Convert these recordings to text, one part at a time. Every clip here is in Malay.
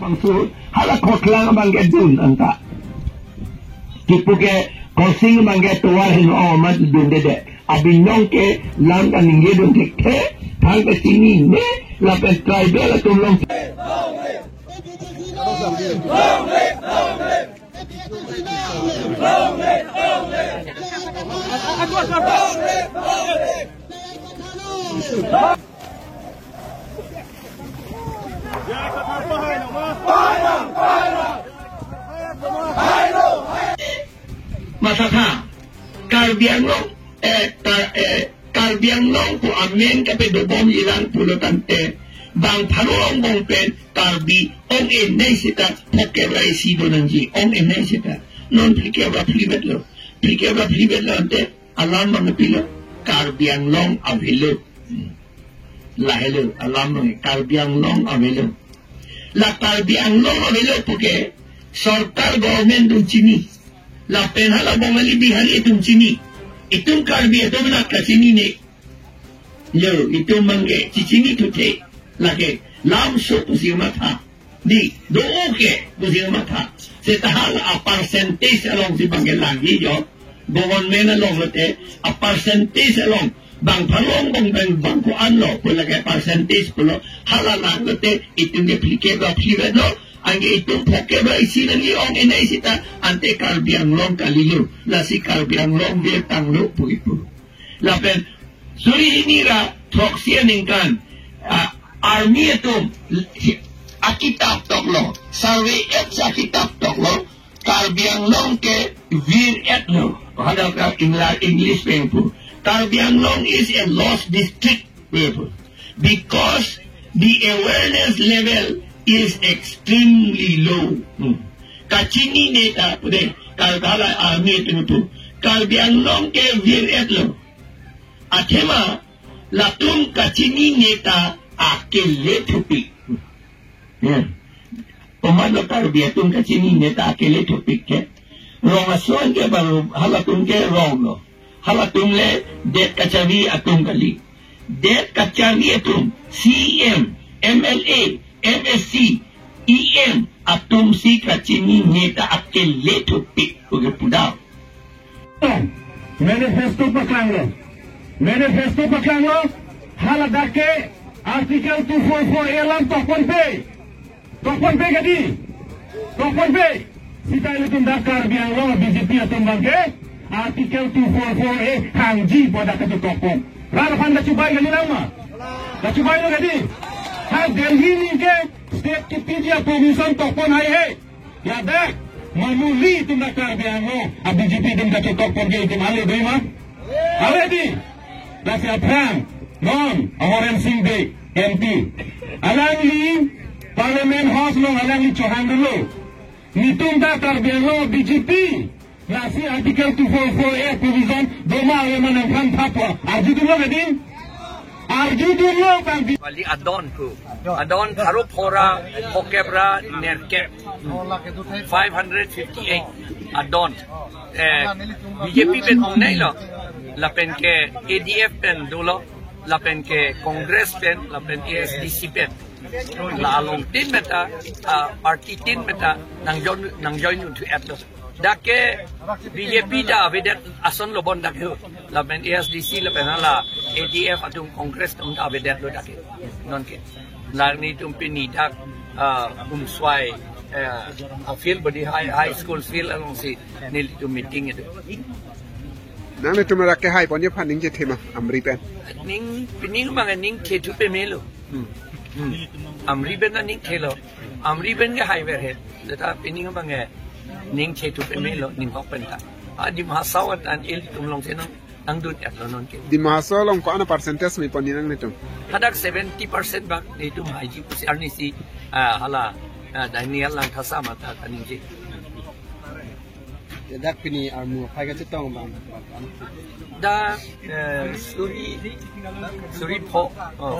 Maksud hala koklang bangga dun anta tipu ke kosing bangga tuar hino amat dun dede abinyong ke lang kaningge dun ke thang ke sini ne la pe tribal tulong Masaka Karbiang long ko amen kape dobong ilang pulotante bang palong mong pen karbi ong enay sita pokebra isibo nanji ong enay sita non plikebra plibet lo ante alam mga pilo Karbiang long avilo lahelo alam mga Karbiang long avilo la Karbiang long avilo porque sorkar government dun chini la pena la bongali bihari itong sini itong karbi ito na kasini ni yo itong mangge sini tute lagi lam so pusi mata di do oke pusi mata setahala a percentage along si bangge lagi yo government along lote a percentage along bang palong bang ko anlo pula kay percentage pulo halalang lote itong duplicate of no ang itong pokebra isinan iyong inaisita ante Karbiang long kalilo la si Karbiang long dia tanglo po ito lapen suri hinira troksian ingkan army itong akitap toklo sarwe et sa akitap toklo Karbiang long ke vir et lo hadal ka English po Karbiang long is a lost district because the awareness level is extremely low. Kachini neta pude kalkala army itu Karbiang long ke vir etlo. Athema latung kachini neta akele tupik. Pemano Karbiang kachini neta akele tupik ke. Rong asuan ke baru halatung ke rong lo. Halatung le det kacawi atung kali. Det kacawi atung CM MLA MSC, EM, atom si kachini neta akele tupik uge pudaw. Manifesto paklang lo, haladake artikel 244 elam tokon pe gadi, sita ilutun dakar biang lo BJP atom bangke, artikel 244 hangji pada katu tokon. Rarapan da cubai gani lama, da cubai lo gadi. Delhi ke state की पीजिया पोजीशन तो कौन है याद है मामूली तुम ना कर दिया हो अब बीजेपी तुम का चौक पर गई तुम आले गई मां आले दी लासे अफ्राम नॉन अमरन सिंह दे एमपी अलंगली पार्लियामेंट हाउस लो अलंगली चौहान लो नितुम दा कर दिया हो बीजेपी लासे आर्टिकल 244 ए पोजीशन दोमा ये मन हम थापा आज तुम लोग दिन Wali adon po. Adon Karop Hora Pokebra Nerket 558 adon. BJP pen unay lo. Lapen ke ADF pen dulo. Lapen ke Congress pen. Lapen ASDC pen. La along tin meta party tin meta nang join to atlo. Dake BJP da vedet ason lobon dake lapen ASDC lapen hala ADF atung Congress tung da vedet lo dake non ke larni tum pinidak swai feel body high school feel along si nil to meeting itu nang tum rakke hai pon ye phan ning je thema amri pen ning pining mang ning ke tu pe melo amri ben ning khelo amri ben ke hai ver het data pining mang ning che tu pe melo ning hok pen ta adi mahasawat an il tum long senong ang dun at lanon ke Di mahasol ang kuana percentage may pon nang nitum. hadak 70% ba itu haji pusi arni si hala Daniel lang kasama ta kaninji Dak pini armu pai ka chitong bang. da suri po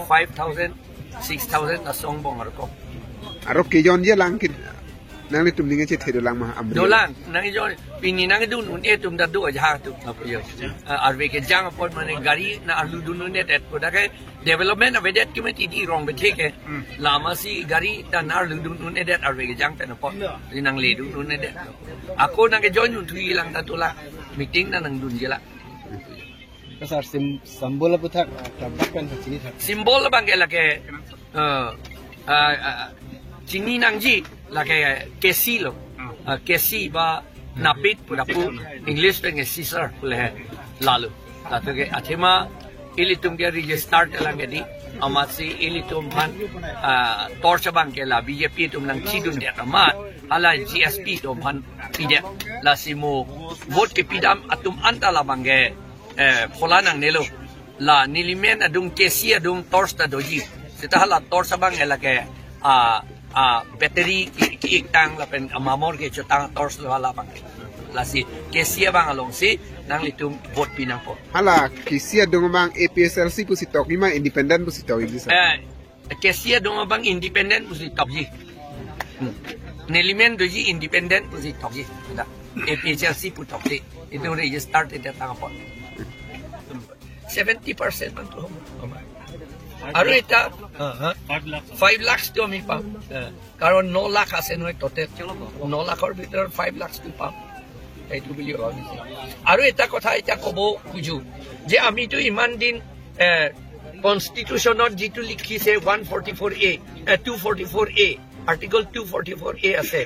5,000 6,000 na song bong arko Arok ki yon ye lang kit nang nitum ninga che thedo lang ma amri. dolan nang ijo pini nang dun un etum da do ja tu apoyo arve ke jang apon mane gari na arlu dun ne tet ko da ke development of that committee di wrong be theke lama si gari ta na arlu dun ne det arve ke jang pen po nang le dun ne det ako nang ke join un thui lang ta tu la meeting na nang dun je la Kasar sambol puthak tabak pen chini thak. simbol bang ke la ke chini nang ji la ke kesi lo kesi ba napit purapu english peng sisar pule lalu tatu ke athema ilitum ke register lang ke di amasi ilitum ban torcha bang ke la bjp tum nang chidun de amat ala gsp tum ban pide la simo vote ke pidam atum antala bang ke phola nang nelo la nilimen adung kesi adung torsta doji sitahala torcha bang ke la ke battery ki tang la pen amamor ke chotang tors la bang la si kesia bang along si nang litum vote pinang po Hala kisia dong bang APSLC pu sitok ni ma independent pu sitok ini sa. kesia dong bang independent pusi top ji nelimen doji independent pusi top ji da APHLC pu top ji itu register te tang po 70% man to Aru ita 5 lakhs to mi pa karon 9 lakh ase noi tote 9 lakhor bitor 5 lakhs to pa এইটো বুলি ভাবিছে আৰু এটা কথা এটা কব খুজো যে আমি তো ইমান দিন কনস্টিটিউশনত যেটো লিখিছে 144A 244A আৰ্টিকল 244A আছে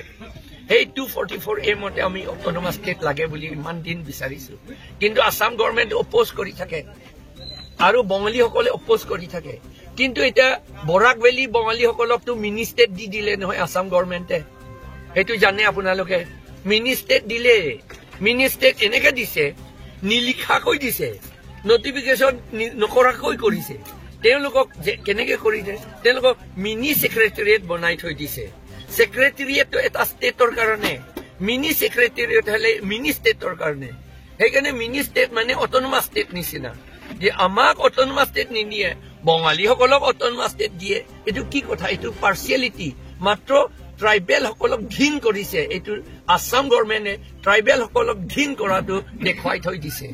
এই 244A মতে আমি অটোনমাস ষ্টেট লাগে বুলি ইমান দিন বিচাৰিছো কিন্তু আসাম গভৰ্ণমেণ্ট অপোজ কৰি থাকে আৰু বঙালী সকলে অপোজ কৰি থাকে কিন্তু এটা বৰাক ভেলি বঙালী সকলক তো মিনি ষ্টেট দি দিলে নহয় আসাম গভৰ্ণমেণ্টে হেতু জানে আপোনালোকে মিনি ষ্টেট দিলে মিনি ষ্টেট এনেকে দিছে নিলিখাকৈ দিছে নটিফিকেশন নকৰাকৈ কৰিছে তেওঁলোকক কেনেকে কৰিছে তেওঁলোকক মিনি সেক্ৰেটাৰিয়েট বনাই থৈ দিছে সেক্ৰেটাৰিয়েট এটা ষ্টেটৰ কাৰণে মিনি সেক্ৰেটাৰিয়েট হলে মিনি ষ্টেটৰ কাৰণে সেইকাৰণে মিনি ষ্টেট মানে অটোনমাস ষ্টেট নিচিনা যে আমাক অটোনমাস ষ্টেট নিদিয়ে বঙালী সকলক অটোনমাস ষ্টেট দিয়ে এইটো কি কথা এইটো পাৰ্চিয়েলিটি মাত্ৰ ট্ৰাইবেল সকলক ঘিন কৰিছে এইটো আসাম গভৰ্ণমেণ্টে ট্ৰাইবেল সকলক ঘিন কৰাটো দেখুৱাই থৈ দিছে